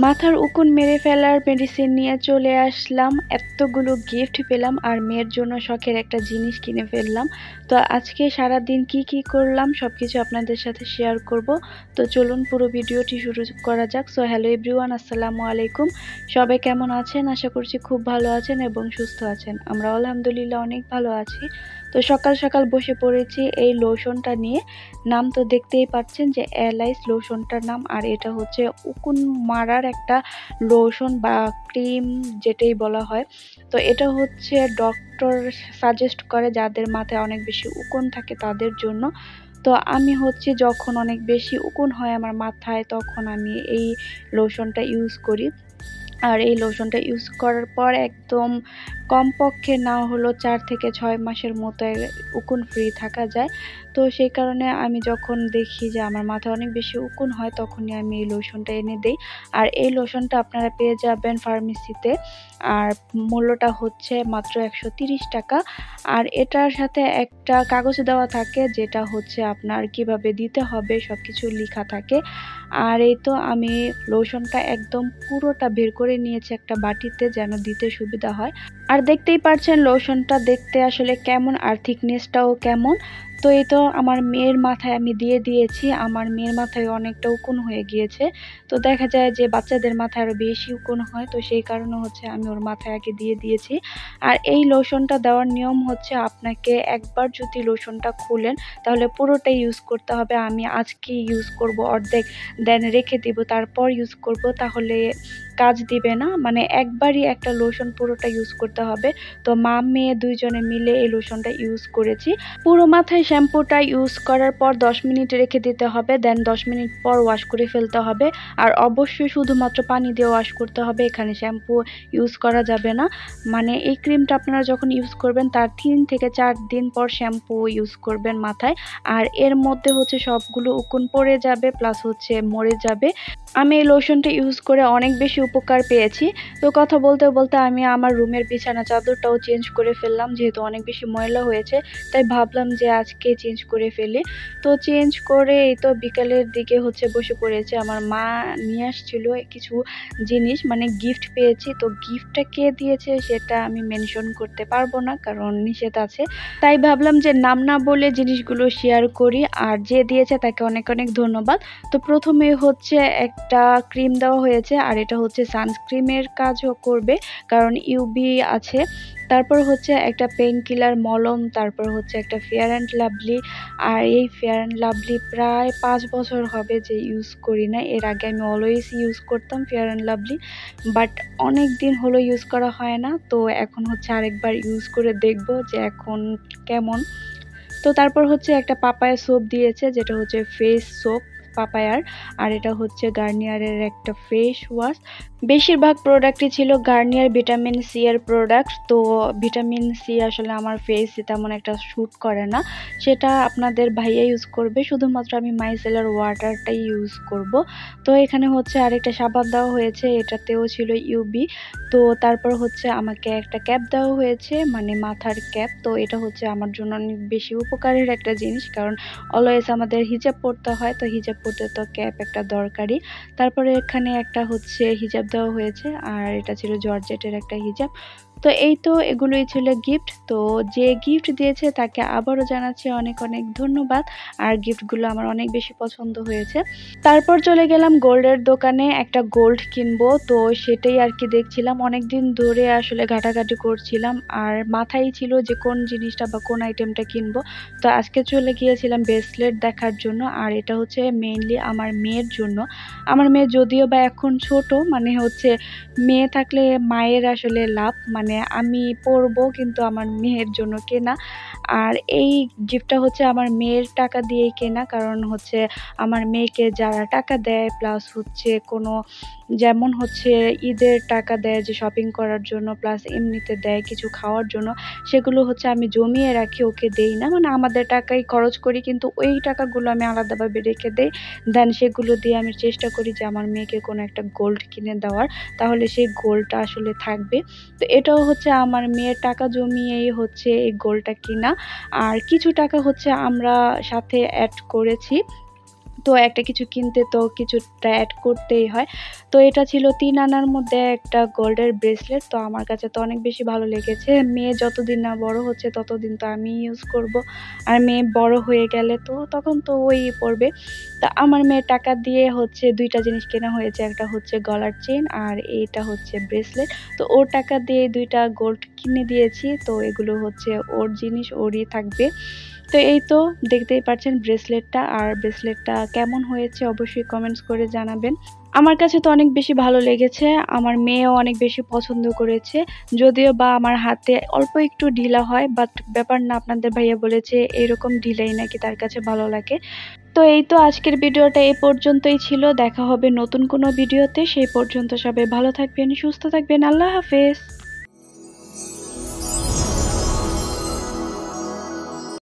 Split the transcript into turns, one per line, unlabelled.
মাথার উকুন মেরে ফেলার মেডিসিন নিয়ে চলে আসলাম। এতগুলো গিফট পেলাম আর মেয়ের জন্য শখের একটা জিনিস কিনে ফেললাম। তো আজকে সারাদিন কি কি করলাম সবকিছু আপনাদের সাথে শেয়ার করব। তো চলুন পুরো ভিডিওটি শুরু করা যাক। সো হ্যালো এভরিওয়ান, আসসালামু আলাইকুম। সবাই কেমন আছেন? আশা করছি খুব ভালো আছেন এবং সুস্থ আছেন। আমরা আলহামদুলিল্লাহ অনেক ভালো আছি। তো সকাল সকাল বসে পড়েছি এই লোশনটা নিয়ে। নাম তো দেখতেই পাচ্ছেন যে এলাইস লোশনটার নাম, আর এটা হচ্ছে উকুন মারার একটা লোশন বা ক্রিম যেটাই বলা হয়। তো এটা হচ্ছে ডক্টর সাজেস্ট করে যাদের মাথায় অনেক বেশি উকুন থাকে তাদের জন্য। তো আমি হচ্ছে যখন অনেক বেশি উকুন হয় আমার মাথায় তখন আমি এই লোশনটা ইউজ করি। আর এই লোশনটা ইউজ করার পর একদম কমপক্ষে না হলো 4 থেকে 6 মাসের মতো উকুন ফ্রি থাকা যায়। তো সেই কারণে আমি যখন দেখি যে আমার মাথায় অনেক বেশি উকুন হয় তখনই আমি এই লোশনটা এনে দেই। আর এই লোশনটা আপনারা পেয়ে যাবেন ফার্মেসিতে। আর মূল্যটা হচ্ছে মাত্র 130 টাকা। আর এটার সাথে একটা কাগজ দেওয়া থাকে যেটা হচ্ছে আপনার কিভাবে দিতে হবে সবকিছু লেখা থাকে। আর এই তো আমি লোশনটা একদম পুরোটা বের করে নিয়েছি একটা বাটিতে যেন দিতে সুবিধা হয়। আর দেখতেই পারছেন লোশনটা দেখতে আসলে কেমন আর থিকনেসটাও কেমন। তো এই তো আমার মেয়ের মাথায় আমি দিয়ে দিয়েছি। আমার মেয়ের মাথায় অনেকটা উকুন হয়ে গিয়েছে। তো দেখা যায় যে বাচ্চাদের মাথায় আরো বেশি উকুন হয়, তো সেই কারণে হচ্ছে আমি ওর মাথায় আগে দিয়ে দিয়েছি। আর এই লোশনটা দেওয়ার নিয়ম হচ্ছে আপনাকে একবার যদি লোশনটা খুলেন তাহলে পুরোটাই ইউজ করতে হবে। আমি আজকে ইউজ করব অর্ধেক, দেন রেখে দিব, তারপর ইউজ করব, তাহলে কাজ দিবে না। মানে একবারই একটা লোশন পুরোটা ইউজ করতে হবে। তো মা মেয়ে দুইজনে মিলে এই লোশনটা ইউজ করেছি। পুরো মাথায় শ্যাম্পুটা ইউজ করার পর 10 মিনিট রেখে দিতে হবে, দেন 10 মিনিট পর ওয়াশ করে ফেলতে হবে। আর অবশ্যই শুধুমাত্র পানি দিয়ে ওয়াশ করতে হবে, এখানে শ্যাম্পু ইউজ করা যাবে না। মানে এই ক্রিমটা আপনারা যখন ইউজ করবেন তার 3 থেকে 4 দিন পর শ্যাম্পু ইউজ করবেন মাথায়। আর এর মধ্যে হচ্ছে সবগুলো উকুন পড়ে যাবে প্লাস হচ্ছে মরে যাবে। আমি এই লোশনটা ইউজ করে অনেক বেশি উপকার পেয়েছি। তো কথা বলতে বলতে আমি আমার রুমের বিছানা চাদরটাও চেঞ্জ করে ফেললাম, যেহেতু অনেক বেশি ময়লা হয়েছে তাই ভাবলাম যে আজকে চেঞ্জ করে ফেলি। তো চেঞ্জ করে এই তো বিকালের দিকে হচ্ছে বসে পড়েছে। আমার মা নিয়ে আসছিল কিছু জিনিস, মানে গিফট পেয়েছি। তো গিফটটা কে দিয়েছে সেটা আমি মেনশন করতে পারবো না কারণ নিষেধ আছে। তাই ভাবলাম যে নাম না বলে জিনিসগুলো শেয়ার করি। আর যে দিয়েছে তাকে অনেক অনেক ধন্যবাদ। তো প্রথমে হচ্ছে একটা ক্রিম দেওয়া হয়েছে, আর এটা হচ্ছে সানস্ক্রিমের কাজও করবে কারণ ইউভি আছে। তারপর হচ্ছে একটা পেইন কিলার মলম, তারপর হচ্ছে একটা ফেয়ার অ্যান্ড লাভলি। আর এই ফেয়ার অ্যান্ড লাভলি প্রায় 5 বছর হবে যে ইউজ করি না। এর আগে আমি অলওয়েজ ইউজ করতাম ফেয়ার অ্যান্ড লাভলি, বাট অনেক দিন হলো ইউজ করা হয় না। তো এখন হচ্ছে আরেকবার ইউজ করে দেখব যে এখন কেমন। তো তারপর হচ্ছে একটা পাপায়া সোপ দিয়েছে যেটা হচ্ছে ফেস সোপ পাপায়ার। আর এটা হচ্ছে গার্নিয়ারের একটা ফেস ওয়াশ। বেশিরভাগ প্রোডাক্টই ছিল গার্নিয়ার ভিটামিন সি এর প্রোডাক্ট। তো ভিটামিন সি আসলে আমার ফেসে তেমন একটা শ্যুট করে না, সেটা আপনাদের ভাইয়া ইউজ করবে। শুধুমাত্র আমি মাইসেলার ওয়াটারটাই ইউজ করব। তো এখানে হচ্ছে আরেকটা সাবান দেওয়া হয়েছে, এটাতেও ছিল ইউবি। তো তারপর হচ্ছে আমাকে একটা ক্যাপ দেওয়া হয়েছে, মানে মাথার ক্যাপ। তো এটা হচ্ছে আমার জন্য অনেক বেশি উপকারের একটা জিনিস কারণ অলওয়েজ আমাদের হিজাব পরতে হয়, তো হিজাব পরতে তো ক্যাপ একটা দরকারি। তারপরে এখানে একটা হচ্ছে হিজাব দেওয়া হয়েছে, আর এটা ছিল জর্জেটের একটা হিজাব। তো এই তো এগুলোই ছিল গিফট। তো যে গিফট দিয়েছে তাকে আবারও জানাচ্ছি অনেক অনেক ধন্যবাদ। আর গিফটগুলো আমার অনেক বেশি পছন্দ হয়েছে। তারপর চলে গেলাম গোল্ডের দোকানে, একটা গোল্ড কিনবো। তো সেটাই আর কি দেখছিলাম, অনেকদিন ধরে আসলে ঘাটাঘাটি করছিলাম আর মাথায় ছিল যে কোন জিনিসটা বা কোন আইটেমটা কিনবো। তো আজকে চলে গিয়েছিলাম ব্রেসলেট দেখার জন্য। আর এটা হচ্ছে মেইনলি আমার মেয়ের জন্য। আমার মেয়ে যদিও বা এখন ছোট, মানে হচ্ছে মেয়ে থাকলে মায়ের আসলে লাভ, মানে আমি পরবো কিন্তু আমার মেয়ের জন্য কেনা। আর এই গিফটটা হচ্ছে আমার মেয়ের টাকা দিয়েই কেনা, কারণ হচ্ছে আমার মেয়েকে যারা টাকা দেয় প্লাস হচ্ছে কোনো, যেমন হচ্ছে ঈদের টাকা দেয় যে শপিং করার জন্য, প্লাস এমনিতে দেয় কিছু খাওয়ার জন্য, সেগুলো হচ্ছে আমি জমিয়ে রাখি, ওকে দেই না। মানে আমাদের টাকাই খরচ করি কিন্তু ওই টাকাগুলো আমি আলাদাভাবে রেখে দেই। দেন সেগুলো দিয়ে আমি চেষ্টা করি যে আমার মেয়েকে কোনো একটা গোল্ড কিনে দেওয়ার, তাহলে সেই গোল্ডটা আসলে থাকবে। তো এটাও হচ্ছে আমার মেয়ের টাকা জমিয়েই হচ্ছে এই গোল্ডটা কিনা। আর কিছু টাকা হচ্ছে আমরা সাথে অ্যাড করেছি। তো একটা কিছু কিনতে তো কিছুটা অ্যাড করতেই হয়। তো এটা ছিল ৩ আনার মধ্যে একটা গোল্ডের ব্রেসলেট। তো আমার কাছে তো অনেক বেশি ভালো লেগেছে। মেয়ে যতদিন না বড় হচ্ছে ততদিন তো আমিই ইউজ করব। আর মেয়ে বড় হয়ে গেলে তো তখন তো ওই পড়বে। তো আমার মেয়ের টাকা দিয়ে হচ্ছে ২ টা জিনিস কেনা হয়েছে। একটা হচ্ছে গলার চেইন আর এটা হচ্ছে ব্রেসলেট। তো ওর টাকা দিয়ে ২ টা গোল্ড কিনে দিয়েছি। তো এগুলো হচ্ছে ওর জিনিস, ওরই থাকবে। তো এই তো দেখতেই পাচ্ছেন ব্রেসলেটটা, আর ব্রেসলেটটা কেমন হয়েছে অবশ্যই কমেন্টস করে জানাবেন। আমার কাছে তো অনেক বেশি ভালো লেগেছে, আমার মেয়েও অনেক বেশি পছন্দ করেছে। যদিও বা আমার হাতে অল্প একটু ঢিলা হয়, বাট ব্যাপার না, আপনাদের ভাইয়া বলেছে এরকম ঢিলাই নাকি তার কাছে ভালো লাগে। তো এই তো আজকের ভিডিওটা এই পর্যন্তই ছিল। দেখা হবে নতুন কোনো ভিডিওতে। সেই পর্যন্ত সবাই ভালো থাকবেন, সুস্থ থাকবেন। আল্লাহ হাফেজ।